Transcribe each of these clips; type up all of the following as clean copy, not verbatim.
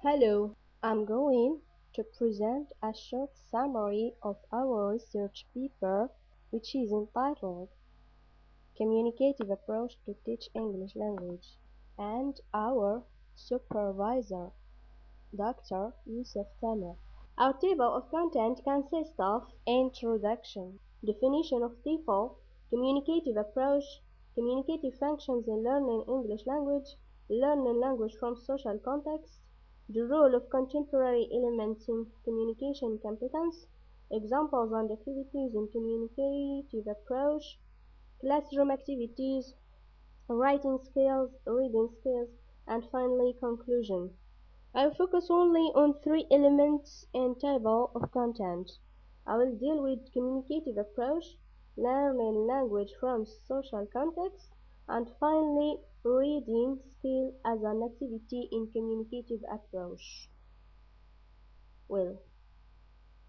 Hello, I'm going to present a short summary of our research paper, which is entitled Communicative Approach to Teach English Language, and our supervisor, Dr. Yusuf Tamer. Our table of content consists of introduction, definition of TEFL, communicative approach, communicative functions in learning English language, learning language from social context, the role of contemporary elements in communication competence, examples and activities in communicative approach, classroom activities, writing skills, reading skills, and finally conclusion. I will focus only on three elements in table of content. I will deal with communicative approach, learning language from social context, and finally reading skill as an activity in communicative approach. Well,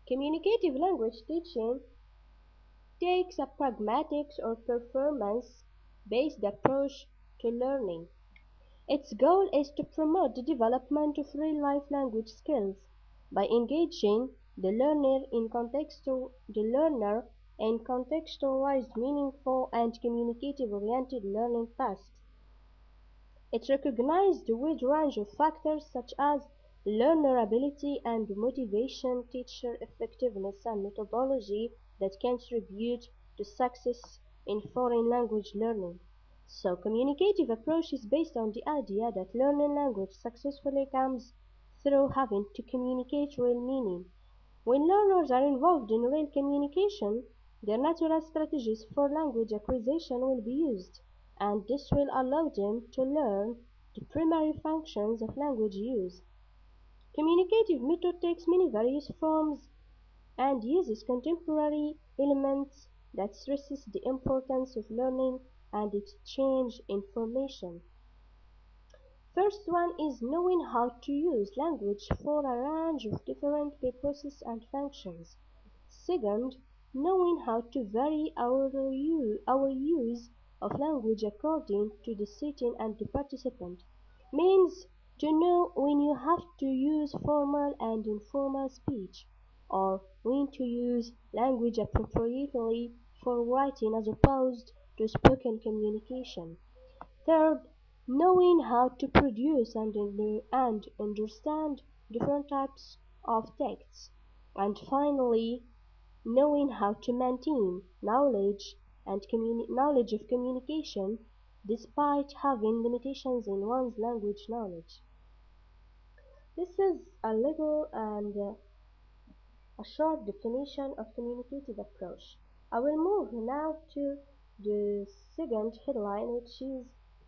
communicative language teaching takes a pragmatic or performance-based approach to learning. Its goal is to promote the development of real-life language skills by engaging the learner in contextualized, meaningful, and communicative-oriented learning tasks. It recognizes the wide range of factors such as learner ability and motivation, teacher effectiveness, and methodology that contribute to success in foreign language learning. So, communicative approach is based on the idea that learning language successfully comes through having to communicate real meaning. When learners are involved in real communication, their natural strategies for language acquisition will be used, and this will allow them to learn the primary functions of language use. Communicative method takes many various forms and uses contemporary elements that stresses the importance of learning and exchange information. First one is knowing how to use language for a range of different purposes and functions. Second, knowing how to vary our use of language according to the setting and the participant means to know when you have to use formal and informal speech, or when to use language appropriately for writing as opposed to spoken communication. Third, knowing how to produce and understand different types of texts. And finally, knowing how to maintain knowledge of communication despite having limitations in one's language knowledge. This is a little and a short definition of communicative approach. I will move now to the second headline, which is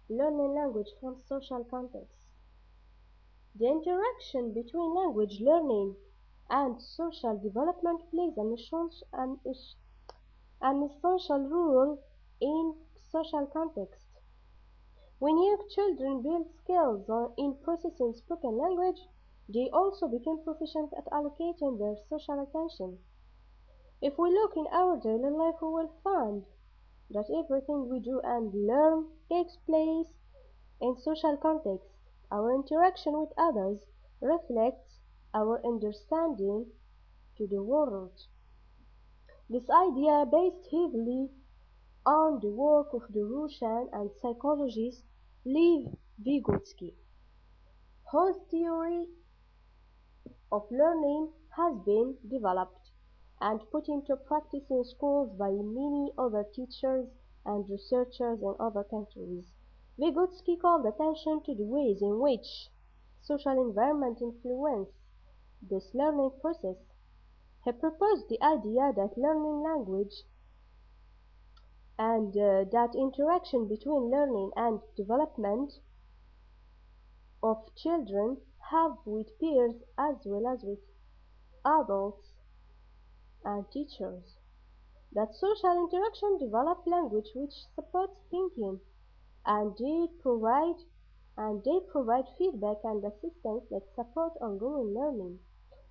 learning language from social context. The interaction between language learning and social development plays an essential role in social context. When young children build skills in processing spoken language, they also become proficient at allocating their social attention. If we look in our daily life, we will find that everything we do and learn takes place in social context. Our interaction with others reflects our understanding to the world. This idea based heavily on the work of the Russian and psychologist Lev Vygotsky, whose theory of learning has been developed and put into practice in schools by many other teachers and researchers in other countries. Vygotsky called attention to the ways in which social environment influence this learning process. He proposed the idea that learning language and that interaction between learning and development of children have with peers as well as with adults and teachers. That social interaction develop language which supports thinking, and they provide feedback and assistance that support ongoing learning.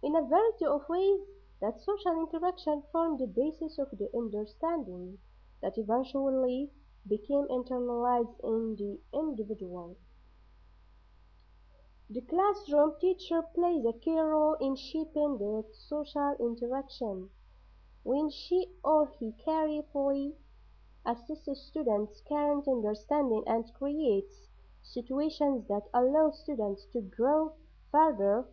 In a variety of ways, that social interaction formed the basis of the understanding that eventually became internalized in the individual. The classroom teacher plays a key role in shaping the social interaction. When she or he carefully assesses students' current understanding and creates situations that allow students to grow further,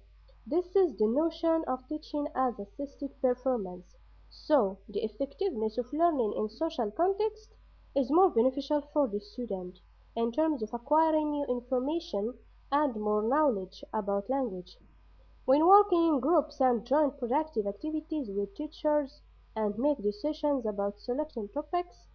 this is the notion of teaching as assisted performance. So, the effectiveness of learning in social context is more beneficial for the student in terms of acquiring new information and more knowledge about language. When working in groups and join productive activities with teachers and make decisions about selecting topics,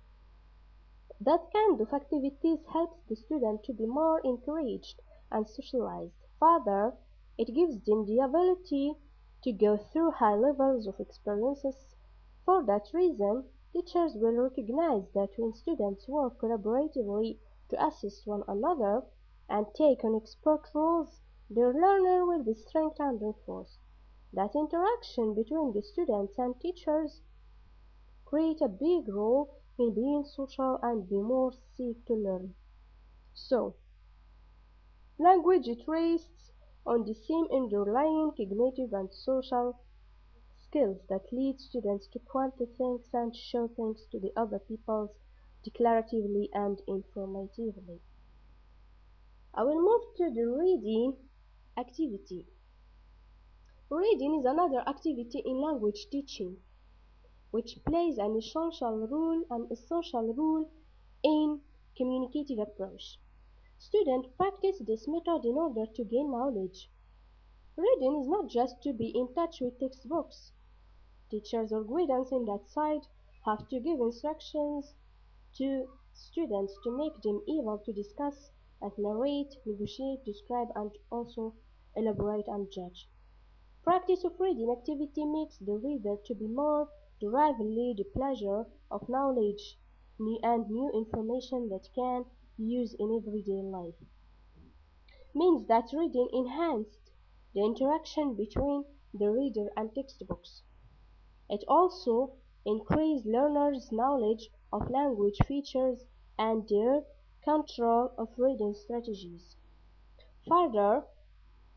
that kind of activities helps the student to be more encouraged and socialized. Further, it gives them the ability to go through high levels of experiences. For that reason, teachers will recognize that when students work collaboratively to assist one another and take on expert roles, their learning will be strengthened and reinforced. That interaction between the students and teachers create a big role in being social and be more seek to learn. So, language it rests on the same underlying cognitive and social skills that lead students to quantify things and show things to the other peoples declaratively and informatively. I will move to the reading activity. Reading is another activity in language teaching which plays an essential role in communicative approach. Students practice this method in order to gain knowledge. Reading is not just to be in touch with textbooks. Teachers or guidance in that side have to give instructions to students to make them able to discuss and narrate, negotiate, describe, and also elaborate and judge. Practice of reading activity makes the reader to be more lively the pleasure of knowledge and new information that can use in everyday life. Means that reading enhanced the interaction between the reader and textbooks. It also increased learners' knowledge of language features and their control of reading strategies. Further,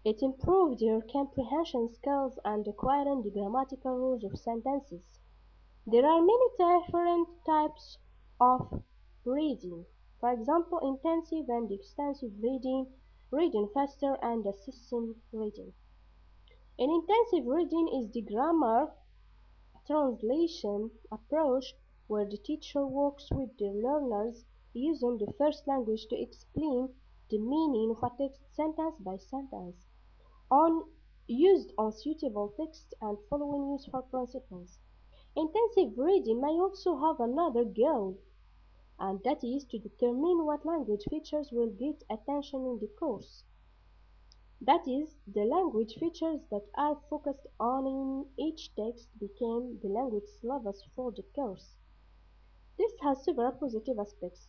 it improved their comprehension skills and acquiring the grammatical rules of sentences. There are many different types of reading. For example, intensive and extensive reading, reading faster, and assisting reading. In intensive reading is the grammar translation approach where the teacher works with the learners using the first language to explain the meaning of a text sentence by sentence on used on suitable text and following useful principles. Intensive reading may also have another goal, and that is to determine what language features will get attention in the course. That is, the language features that are focused on in each text became the language syllabus for the course. This has several positive aspects.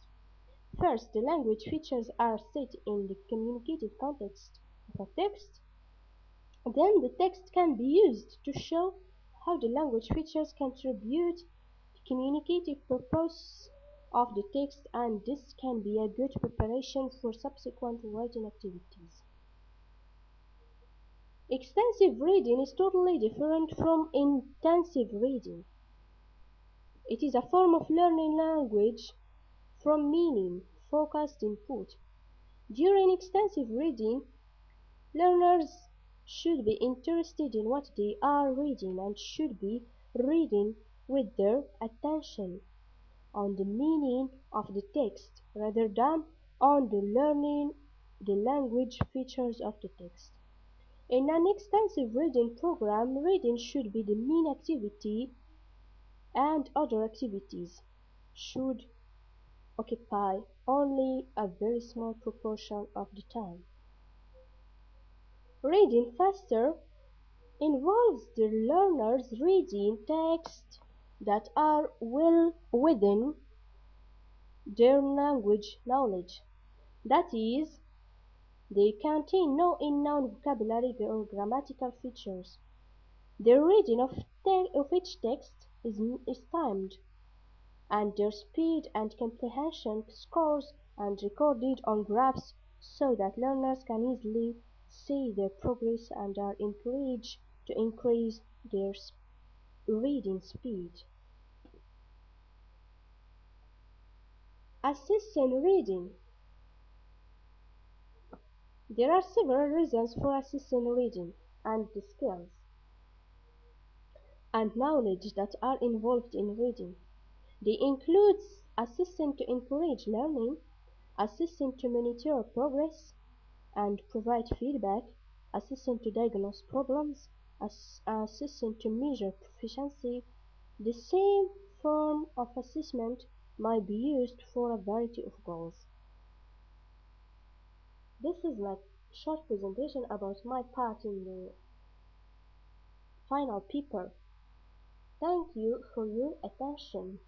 First, the language features are set in the communicative context of a text. Then the text can be used to show how the language features contribute to the communicative purpose of the text, and this can be a good preparation for subsequent writing activities. Extensive reading is totally different from intensive reading. It is a form of learning language from meaning focused input. During extensive reading, learners should be interested in what they are reading and should be reading with their attention on the meaning of the text rather than on the learning the language features of the text. In an extensive reading program, reading should be the main activity and other activities should occupy only a very small proportion of the time. Reading faster involves the learners reading texts that are well within their language knowledge. That is, they contain no unknown vocabulary or grammatical features. The reading of each text is timed, and their speed and comprehension scores and recorded on graphs so that learners can easily see their progress and are encouraged to increase their reading speed. Assisting reading. There are several reasons for assisting reading and the skills and knowledge that are involved in reading. They include assisting to encourage learning, assisting to monitor progress and provide feedback, assisting to diagnose problems, assisting to measure proficiency. The same form of assessment might be used for a variety of goals. This is my short presentation about my part in the final paper. Thank you for your attention.